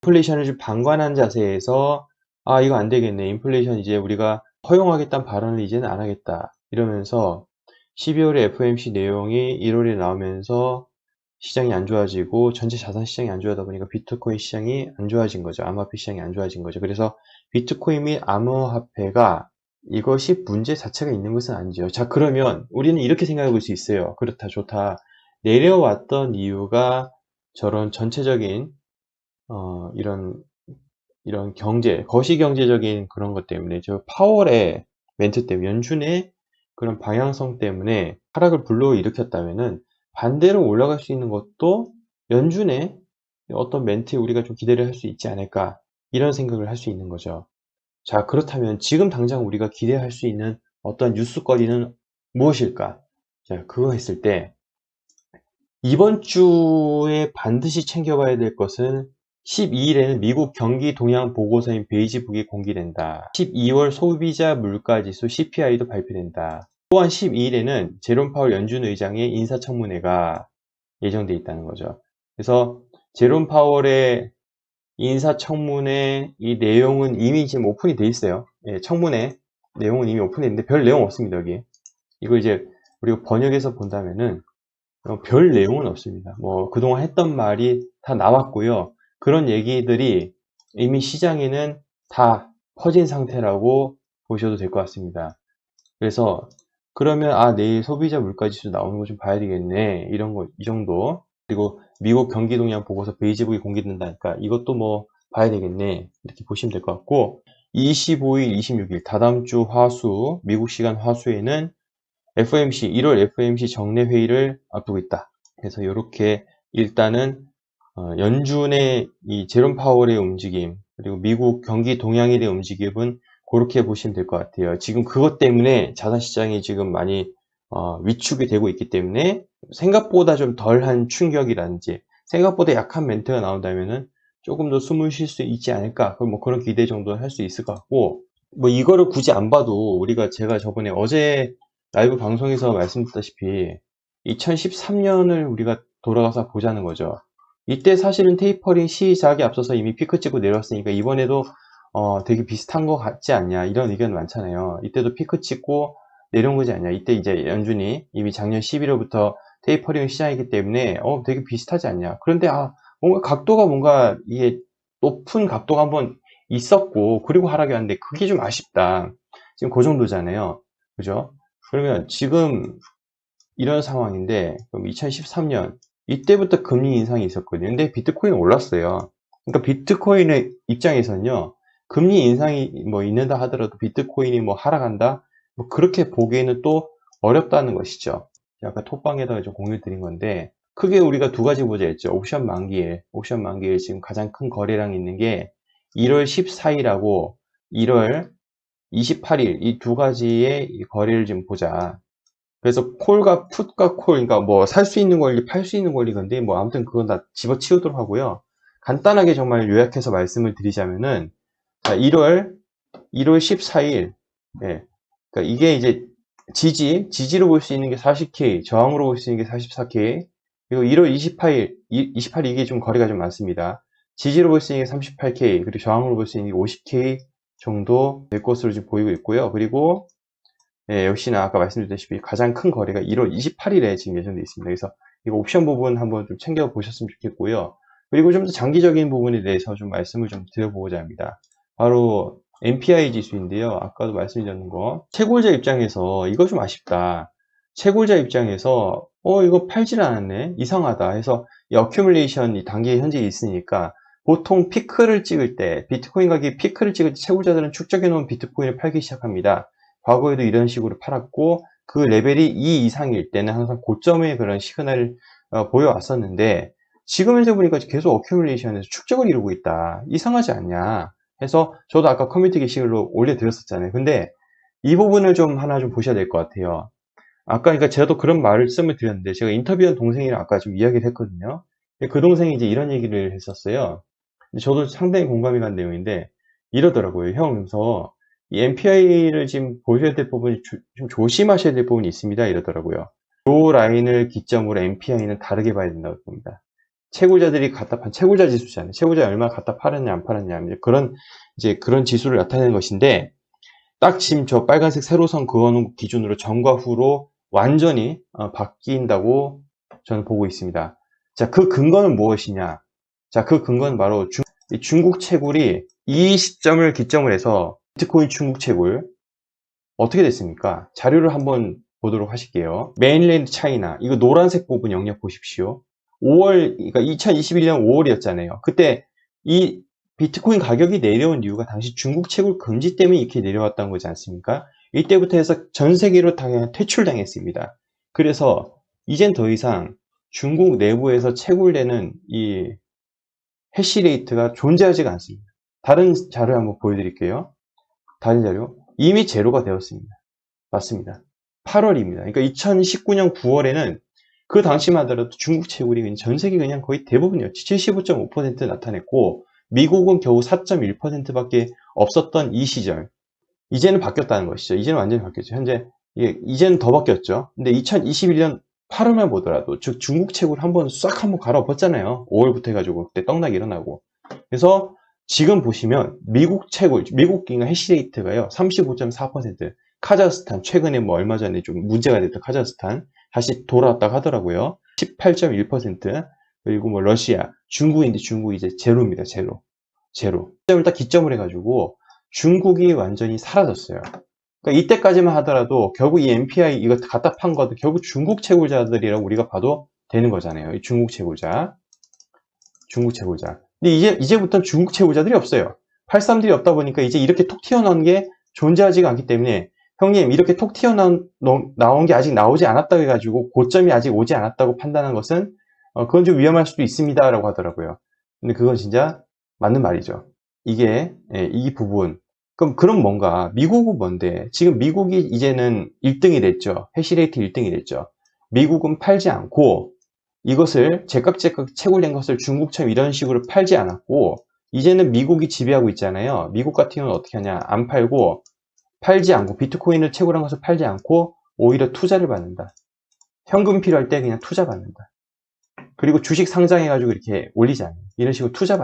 인플레이션을 좀 방관한 자세에서 아 이거 안 되겠네. 인플레이션 이제 우리가 허용하겠다는 발언을 이제는 안 하겠다. 이러면서 12월에 FOMC 내용이 1월에 나오면서 시장이 안 좋아지고 전체 자산 시장이 안 좋아하다 보니까 비트코인 시장이 안 좋아진 거죠. 암호화폐 시장이 안 좋아진 거죠. 그래서 비트코인 및 암호화폐가 이것이 문제 자체가 있는 것은 아니죠. 자, 그러면 우리는 이렇게 생각해 볼 수 있어요. 그렇다, 좋다. 내려왔던 이유가 저런 전체적인 이런 경제, 거시경제적인 그런 것 때문에, 저 파월의 멘트 때문에, 연준의 그런 방향성 때문에 하락을 불러일으켰다면은 반대로 올라갈 수 있는 것도 연준의 어떤 멘트에 우리가 좀 기대를 할 수 있지 않을까, 이런 생각을 할 수 있는 거죠. 자, 그렇다면 지금 당장 우리가 기대할 수 있는 어떤 뉴스거리는 무엇일까? 자, 그거 했을 때 이번 주에 반드시 챙겨봐야 될 것은 12일에는 미국 경기 동향 보고서인 베이지북이 공개된다. 12월 소비자 물가지수 CPI도 발표된다. 또한 12일에는 제롬 파월 연준 의장의 인사청문회가 예정돼 있다는 거죠. 그래서 제롬 파월의 인사청문회 이 내용은 이미 지금 오픈이 돼 있어요. 예, 청문회 내용은 이미 오픈이 있는데 별 내용 없습니다, 여기. 이거 이제 우리가 번역해서 본다면은 별 내용은 없습니다. 뭐 그동안 했던 말이 다 나왔고요. 그런 얘기들이 이미 시장에는 다 퍼진 상태라고 보셔도 될 것 같습니다. 그래서 그러면 아 내일 소비자 물가지수 나오는 거 좀 봐야 되겠네, 이런 거 이 정도. 그리고 미국 경기 동향 보고서 베이지북이 공개된다니까 이것도 뭐 봐야 되겠네, 이렇게 보시면 될 것 같고, 25일, 26일 다다음 주 화수, 미국 시간 화수에는 FOMC, 1월 FOMC 정례 회의를 앞두고 있다. 그래서 이렇게 일단은 연준의 이 제롬 파월의 움직임, 그리고 미국 경기 동향에 대한 움직임은 그렇게 보시면 될 것 같아요. 지금 그것 때문에 자산시장이 지금 많이 위축이 되고 있기 때문에 생각보다 좀 덜한 충격이라든지 생각보다 약한 멘트가 나온다면은 조금 더 숨을 쉴 수 있지 않을까, 뭐 그런 기대 정도는 할 수 있을 것 같고, 뭐 이거를 굳이 안 봐도 우리가 제가 저번에 어제 라이브 방송에서 말씀드렸다시피 2013년을 우리가 돌아가서 보자는 거죠. 이때 사실은 테이퍼링 시작에 앞서서 이미 피크 찍고 내려왔으니까 이번에도 되게 비슷한 것 같지 않냐, 이런 의견 많잖아요. 이때도 피크 찍고 내려온 거지 않냐. 이때 이제 연준이 이미 작년 11월부터 테이퍼링 시작이기 때문에 되게 비슷하지 않냐. 그런데 뭔가 각도가 뭔가 이게 높은 각도가 한번 있었고 그리고 하락이 왔는데 그게 좀 아쉽다. 지금 그 정도잖아요. 그죠? 그러면 지금 이런 상황인데, 그럼 2013년 이때부터 금리 인상이 있었거든요. 근데 비트코인은 올랐어요. 그러니까 비트코인의 입장에서는요, 금리 인상이 뭐 있는다 하더라도 비트코인이 뭐 하락한다, 뭐 그렇게 보기에는 또 어렵다는 것이죠. 아까 톡방에다가 좀 공유 드린 건데, 크게 우리가 두 가지 보자 했죠. 옵션 만기일 지금 가장 큰 거래량 있는 게 1월 14일하고 1월 28일, 이 두 가지의 거래를 좀 보자. 그래서 콜과 풋과 콜, 그러니까 뭐 살 수 있는 권리, 팔 수 있는 권리건데 뭐 아무튼 그건 다 집어치우도록 하고요. 간단하게 정말 요약해서 말씀을 드리자면은, 자, 1월 14일, 예. 그러니까 이게 이제 지지로 볼 수 있는 게 40K, 저항으로 볼 수 있는 게 44K, 그리고 1월 28일, 28일 이게 좀 거리가 좀 많습니다. 지지로 볼 수 있는 게 38K, 그리고 저항으로 볼 수 있는 게 50K 정도 될 것으로 지금 보이고 있고요. 그리고 역시나 아까 말씀드렸다시피 가장 큰 거래가 1월 28일에 지금 예정되어 있습니다. 그래서 이거 옵션 부분 한번 좀 챙겨 보셨으면 좋겠고요. 그리고 좀 더 장기적인 부분에 대해서 좀 말씀을 좀 드려보고자 합니다. 바로 MPI 지수인데요. 아까도 말씀드렸는 거. 채굴자 입장에서 이거 좀 아쉽다. 채굴자 입장에서 이거 팔질 않았네, 이상하다 해서 이 어큐뮬레이션 이 단계에 현재 있으니까 보통 피크를 찍을 때, 비트코인 가격이 피크를 찍을 때 채굴자들은 축적해 놓은 비트코인을 팔기 시작합니다. 과거에도 이런 식으로 팔았고, 그 레벨이 2 이상일 때는 항상 고점의 그런 시그널을 보여왔었는데, 지금 현재 보니까 계속 어큐뮬레이션에서 축적을 이루고 있다. 이상하지 않냐 해서 저도 아까 커뮤니티 게시글로 올려드렸었잖아요. 근데 이 부분을 좀 하나 좀 보셔야 될 것 같아요. 아까 그러니까 저도 그런 말씀을 드렸는데, 제가 인터뷰한 동생이랑 아까 좀 이야기를 했거든요. 그 동생이 이제 이런 얘기를 했었어요. 저도 상당히 공감이 간 내용인데 이러더라고요. 형, 그래서 이 MPI를 지금 보셔야 될 부분이 좀 조심하셔야 될 부분이 있습니다, 이러더라고요. 이 라인을 기점으로 MPI는 다르게 봐야 된다고 봅니다. 채굴자들이 갖다 판 채굴자 지수잖아요. 채굴자 얼마나 갖다 팔았냐 안 팔았냐 이제 그런 지수를 나타내는 것인데, 딱 지금 저 빨간색 세로선 그어놓은 기준으로 전과 후로 완전히 바뀐다고 저는 보고 있습니다. 자, 그 근거는 무엇이냐? 자, 그 근거는 바로 중국 채굴이 이 시점을 기점을 해서 비트코인 중국 채굴 어떻게 됐습니까? 자료를 한번 보도록 하실게요. 메인랜드 차이나, 이거 노란색 부분 영역 보십시오. 5월, 그러니까 2021년 5월이었잖아요. 그때 이 비트코인 가격이 내려온 이유가 당시 중국 채굴 금지 때문에 이렇게 내려왔던 거지 않습니까? 이때부터 해서 전 세계로 다 그냥 퇴출당했습니다. 그래서 이젠 더 이상 중국 내부에서 채굴되는 이 해시레이트가 존재하지가 않습니다. 다른 자료 한번 보여드릴게요. 다른 자료. 이미 제로가 되었습니다. 맞습니다. 8월입니다. 그러니까 2019년 9월에는 그 당시만 하더라도 중국 채굴이 전 세계 그냥 거의 대부분이었지. 75.5% 나타냈고, 미국은 겨우 4.1%밖에 없었던 이 시절. 이제는 바뀌었다는 것이죠. 이제는 완전히 바뀌었죠. 현재, 이제는 더 바뀌었죠. 근데 2021년 8월만 보더라도, 즉 중국 채굴 한번 싹 한번 갈아엎었잖아요. 5월부터 해가지고 그때 떡락이 일어나고. 그래서 지금 보시면 미국 채굴, 미국 기가 해시레이트가요 35.4%. 카자흐스탄, 최근에 뭐 얼마 전에 좀 문제가 됐던 카자흐스탄 다시 돌아왔다고 하더라고요. 18.1%. 그리고 뭐 러시아, 중국인데 중국이 이제 제로입니다. 제로. 시점을 딱 기점을 해가지고 중국이 완전히 사라졌어요. 그러니까 이때까지만 하더라도 결국 이 MPI 이거 갖다 판 것도 결국 중국 채굴자들이라고 우리가 봐도 되는 거잖아요. 이 중국 채굴자. 근데 이제부터는 중국 채굴자들이 없어요. 83들이 없다 보니까 이제 이렇게 톡 튀어나온 게 존재하지가 않기 때문에, 형님 이렇게 톡 튀어나온 게 아직 나오지 않았다고 해가지고 고점이 아직 오지 않았다고 판단한 것은 그건 좀 위험할 수도 있습니다 라고 하더라고요. 근데 그건 진짜 맞는 말이죠. 이게 이 부분, 그럼 뭔가 미국은 뭔데, 지금 미국이 이제는 1등이 됐죠. 해시레이트 1등이 됐죠. 미국은 팔지 않고 이것을 제깍 채굴된 것을 중국처럼 이런 식으로 팔지 않았고, 이제는 미국이 지배하고 있잖아요. 미국 같은 경우는 어떻게 하냐, 안 팔고, 팔지 않고, 비트코인을 채굴한 것을 팔지 않고 오히려 투자를 받는다. 현금 필요할 때 그냥 투자 받는다. 그리고 주식 상장해가지고 이렇게 올리지 않아요. 이런 식으로 투자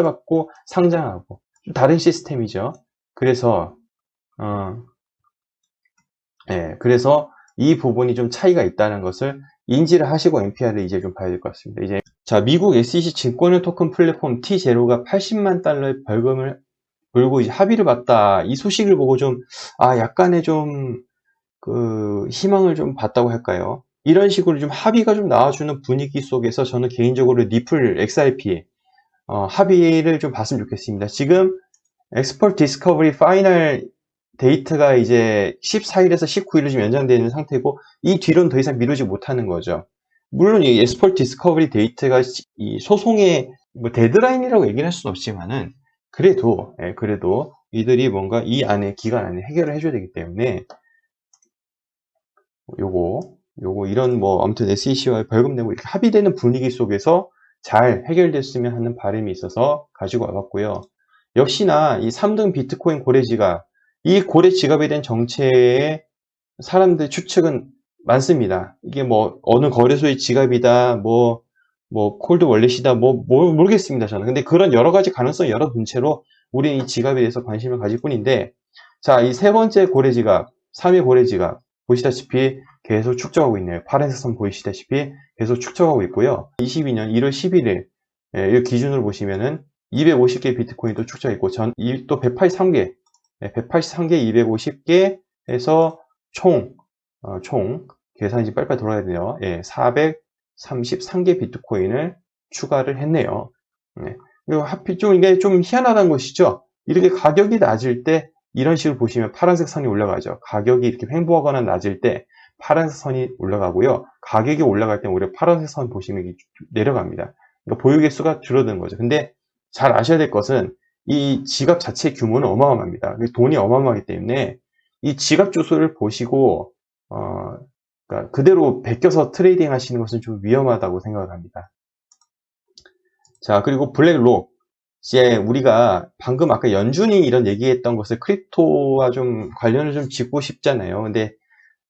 받고 상장하고, 좀 다른 시스템이죠. 그래서 그래서 이 부분이 좀 차이가 있다는 것을 인지를 하시고 MPR을 이제 좀 봐야 될 것 같습니다. 이제 자, 미국 SEC 증권의 토큰 플랫폼 T0가 80만 달러의 벌금을 물고 이제 합의를 봤다. 이 소식을 보고 좀 약간의 좀 희망을 좀 봤다고 할까요? 이런 식으로 좀 합의가 좀 나와주는 분위기 속에서 저는 개인적으로 리플 XRP 합의를 좀 봤으면 좋겠습니다. 지금 엑스퍼트 디스커버리 파이널 데이트가 이제 14일에서 19일로 지금 연장되어 있는 상태고, 이 뒤로는 더 이상 미루지 못하는 거죠. 물론 이 엑스퍼트 디스커버리 데이트가 이 소송의 뭐 데드라인이라고 얘기를 할 수는 없지만은, 그래도 이들이 뭔가 이 안에 기간 안에 해결을 해줘야 되기 때문에 요거 이런 뭐 아무튼 SEC와 벌금 내고 이렇게 합의되는 분위기 속에서 잘 해결됐으면 하는 바람이 있어서 가지고 와봤고요. 역시나 이 3등 비트코인 고래 지갑, 이 고래 지갑에 대한 정체의 사람들 추측은 많습니다. 이게 뭐 어느 거래소의 지갑이다, 뭐 콜드 월렛이다, 모르겠습니다 저는. 근데 그런 여러 가지 가능성을 열어둔 채로 우리는 이 지갑에 대해서 관심을 가질 뿐인데, 자, 이 세 번째 고래 지갑, 3위 고래 지갑 보시다시피 계속 축적하고 있네요. 파란색 선 보이시다시피 계속 축적하고 있고요. 22년 1월 11일 이 기준으로 보시면은 250개 비트코인도 축적했고, 또 183개 250개 해서 총 계산이 빨리빨리 돌아야 돼요. 433개 비트코인을 추가를 했네요. 그리고 하필 이게 좀 희한하다는 것이죠. 이렇게 가격이 낮을 때 이런 식으로 보시면 파란색 선이 올라가죠. 가격이 이렇게 횡보하거나 낮을 때 파란색 선이 올라가고요. 가격이 올라갈 때 오히려 파란색 선 보시면 내려갑니다. 그러니까 보유 개수가 줄어드는 거죠. 근데 잘 아셔야 될 것은 이 지갑 자체의 규모는 어마어마합니다. 돈이 어마어마하기 때문에 이 지갑 주소를 보시고 그러니까 그대로 베껴서 트레이딩 하시는 것은 좀 위험하다고 생각을 합니다. 자, 그리고 블랙록, 이제 우리가 방금 아까 연준이 이런 얘기했던 것을 크립토와 좀 관련을 좀 짓고 싶잖아요. 근데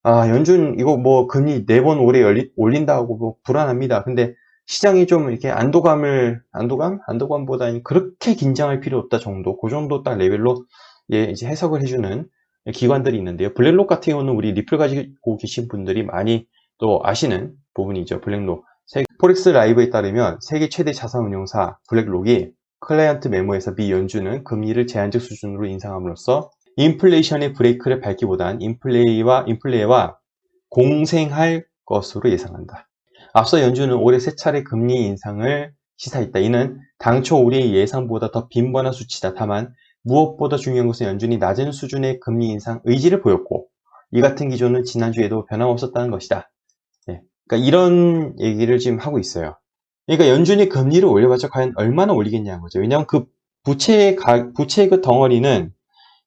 연준 이거 뭐 금리 4번 올해 올린다고 뭐 불안합니다. 근데 시장이 좀 이렇게 안도감보다는 그렇게 긴장할 필요 없다 정도, 그 정도 딱 레벨로 예, 이제 해석을 해주는 기관들이 있는데요. 블랙록 같은 경우는 우리 리플 가지고 계신 분들이 많이 또 아시는 부분이죠. 블랙록. 포렉스 라이브에 따르면 세계 최대 자산 운용사 블랙록이 클라이언트 메모에서 미 연준은 금리를 제한적 수준으로 인상함으로써 인플레이션의 브레이크를 밟기보단 인플레와 공생할 것으로 예상한다. 앞서 연준은 올해 3차례 금리 인상을 시사했다. 이는 당초 우리의 예상보다 더 빈번한 수치다. 다만 무엇보다 중요한 것은 연준이 낮은 수준의 금리 인상 의지를 보였고 이 같은 기조는 지난주에도 변함없었다는 것이다. 네. 그러니까 이런 얘기를 지금 하고 있어요. 그러니까 연준이 금리를 올려봤자 과연 얼마나 올리겠냐는 거죠. 왜냐하면 그 부채의 그 덩어리는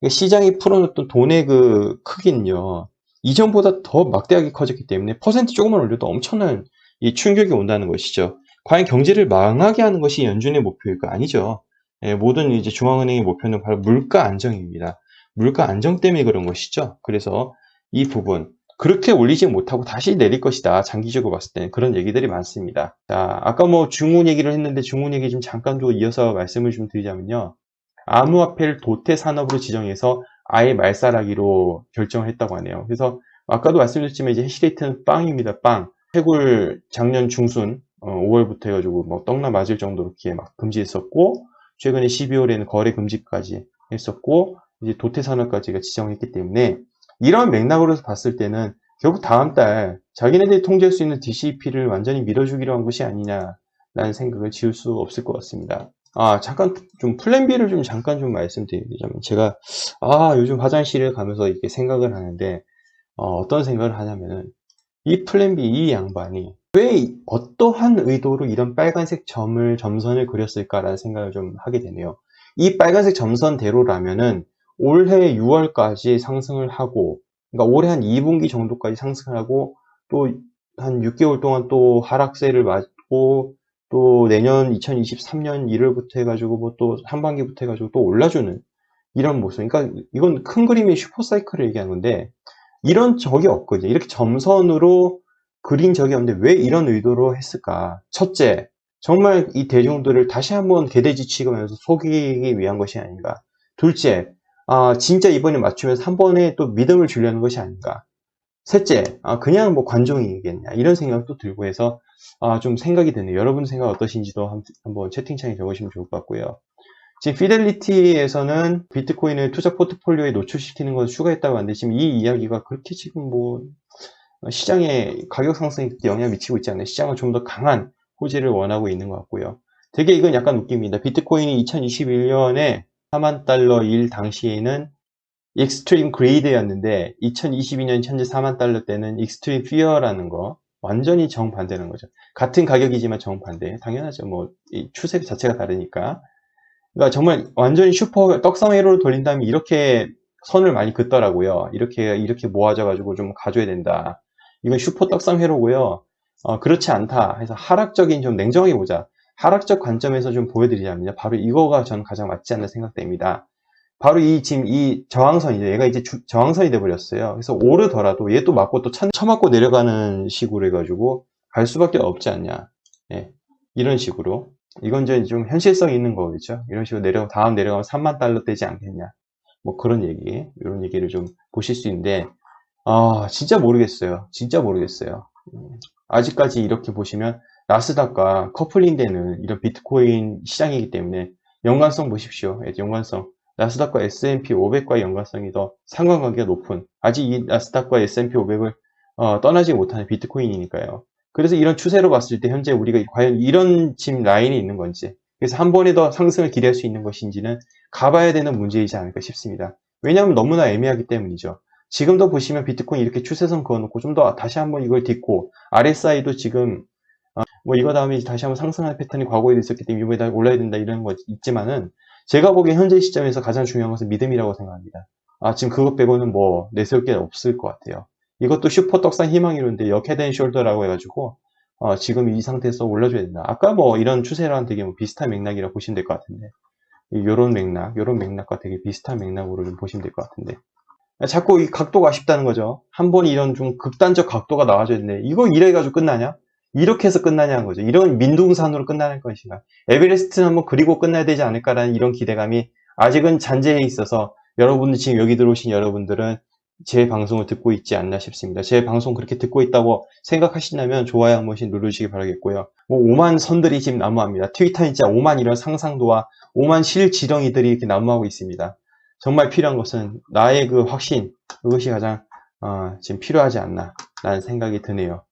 시장이 풀어놓던 돈의 그 크기는요, 이전보다 더 막대하게 커졌기 때문에 퍼센트 조금만 올려도 엄청난 이 충격이 온다는 것이죠. 과연 경제를 망하게 하는 것이 연준의 목표일까? 아니죠. 예, 모든 이제 중앙은행의 목표는 바로 물가 안정입니다. 물가 안정 때문에 그런 것이죠. 그래서 이 부분 그렇게 올리지 못하고 다시 내릴 것이다. 장기적으로 봤을 때는 그런 얘기들이 많습니다. 자, 아까 뭐 중국 얘기를 했는데 중국 얘기 좀 잠깐 좀 이어서 말씀을 좀 드리자면요. 암호화폐를 도태 산업으로 지정해서 아예 말살하기로 결정을 했다고 하네요. 그래서 아까도 말씀드렸지만 이제 해시레이트는 빵입니다. 빵. 해굴 작년 중순 5월부터 해가지고 뭐 떡나 맞을 정도로 이렇게 막 금지했었고 최근에 12월에는 거래 금지까지 했었고 이제 도태 산업까지가 지정했기 때문에 이런 맥락으로 봤을 때는 결국 다음 달 자기네들이 통제할 수 있는 DCP를 완전히 밀어주기로 한 것이 아니냐라는 생각을 지울 수 없을 것 같습니다. 잠깐 좀 플랜 B를 좀 잠깐 좀 말씀드리자면 제가 요즘 화장실을 가면서 이렇게 생각을 하는데 어떤 생각을 하냐면은 이 플랜 B 이 양반이 왜 어떠한 의도로 이런 빨간색 점선을 그렸을까라는 생각을 좀 하게 되네요. 이 빨간색 점선대로라면은 올해 6월까지 상승을 하고, 그러니까 올해 한 2분기 정도까지 상승을 하고, 또 한 6개월 동안 또 하락세를 맞고, 또 내년 2023년 1월부터 해가지고 뭐 또 한반기부터 해가지고 또 올라주는 이런 모습. 그러니까 이건 큰 그림의 슈퍼사이클을 얘기하는 건데, 이런 적이 없거든요. 이렇게 점선으로 그린 적이 없는데 왜 이런 의도로 했을까? 첫째, 정말 이 대중들을 다시 한번 개돼지 취급하면서 속이기 위한 것이 아닌가? 둘째, 진짜 이번에 맞추면서 한 번에 또 믿음을 주려는 것이 아닌가? 셋째, 그냥 뭐 관종이겠냐? 이런 생각도 들고 해서 좀 생각이 드네요. 여러분 생각 어떠신지도 한번 채팅창에 적으시면 좋을 것 같고요. 지금 피델리티에서는 비트코인을 투자 포트폴리오에 노출시키는 것을 추가했다고 하는데 지금 이 이야기가 그렇게 지금 뭐 시장에 가격 상승에 영향을 미치고 있지 않나요? 시장은 좀 더 강한 호재를 원하고 있는 것 같고요. 되게 이건 약간 웃깁니다. 비트코인이 2021년에 4만 달러일 당시에는 익스트림 그레이드였는데 2022년 현재 4만 달러 때는 익스트림 피어라는 거 완전히 정반대는 거죠. 같은 가격이지만 정반대. 당연하죠. 뭐 이 추세 자체가 다르니까. 그러니까 정말 완전히 슈퍼 떡상회로를 돌린다면 이렇게 선을 많이 긋더라고요. 이렇게 모아져가지고 좀 가져야 된다. 이건 슈퍼 떡상회로고요. 그렇지 않다 해서 하락적인 좀 냉정하게 보자. 하락적 관점에서 좀 보여드리자면요. 바로 이거가 저는 가장 맞지 않나 생각됩니다. 바로 지금 이 저항선이죠. 얘가 이제 저항선이 돼버렸어요. 그래서 오르더라도 얘 또 맞고 또 쳐맞고 내려가는 식으로 해가지고 갈 수밖에 없지 않냐. 예, 이런 식으로. 이건 이제 좀 현실성 있는 거겠죠. 이런 식으로 다음 내려가면 3만 달러 되지 않겠냐. 뭐 그런 얘기, 이런 얘기를 좀 보실 수 있는데, 진짜 모르겠어요. 진짜 모르겠어요. 아직까지 이렇게 보시면 나스닥과 커플링 되는 이런 비트코인 시장이기 때문에 연관성 보십시오. 연관성. 나스닥과 S&P 500과의 연관성이 더 상관관계가 높은, 아직 이 나스닥과 S&P 500을 떠나지 못하는 비트코인이니까요. 그래서 이런 추세로 봤을 때 현재 우리가 과연 이런 지금 라인이 있는 건지, 그래서 한 번에 더 상승을 기대할 수 있는 것인지는 가봐야 되는 문제이지 않을까 싶습니다. 왜냐하면 너무나 애매하기 때문이죠. 지금도 보시면 비트코인 이렇게 추세선 그어놓고 좀 더 다시 한번 이걸 딛고 RSI도 지금 뭐 이거 다음에 다시 한번 상승하는 패턴이 과거에도 있었기 때문에 이번에 올라야 된다 이런 거 있지만은 제가 보기엔 현재 시점에서 가장 중요한 것은 믿음이라고 생각합니다. 지금 그것 빼고는 뭐 내세울 게 없을 것 같아요. 이것도 슈퍼 떡상 희망이론인데 헤드앤숄더라고 해가지고 지금 이 상태에서 올라줘야 된다. 아까 뭐 이런 추세랑 되게 뭐 비슷한 맥락이라고 보시면 될 것 같은데 요런 맥락과 되게 비슷한 맥락으로 좀 보시면 될 것 같은데 자꾸 이 각도가 아쉽다는 거죠. 한 번 이런 좀 극단적 각도가 나와줘야 되는데 이거 이래가지고 끝나냐? 이렇게 해서 끝나냐는 거죠. 이런 민둥산으로 끝나는 것인가. 에베레스트는 한번 그리고 끝나야 되지 않을까라는 이런 기대감이 아직은 잔재해 있어서 여러분들 지금 여기 들어오신 여러분들은 제 방송을 듣고 있지 않나 싶습니다. 제 방송 그렇게 듣고 있다고 생각하신다면 좋아요 한 번씩 누르시기 바라겠고요. 뭐 5만 선들이 지금 난무합니다. 트위터에 진짜 5만 이런 상상도와 5만 실지렁이들이 이렇게 난무하고 있습니다. 정말 필요한 것은 나의 그 확신, 그것이 가장 지금 필요하지 않나 라는 생각이 드네요.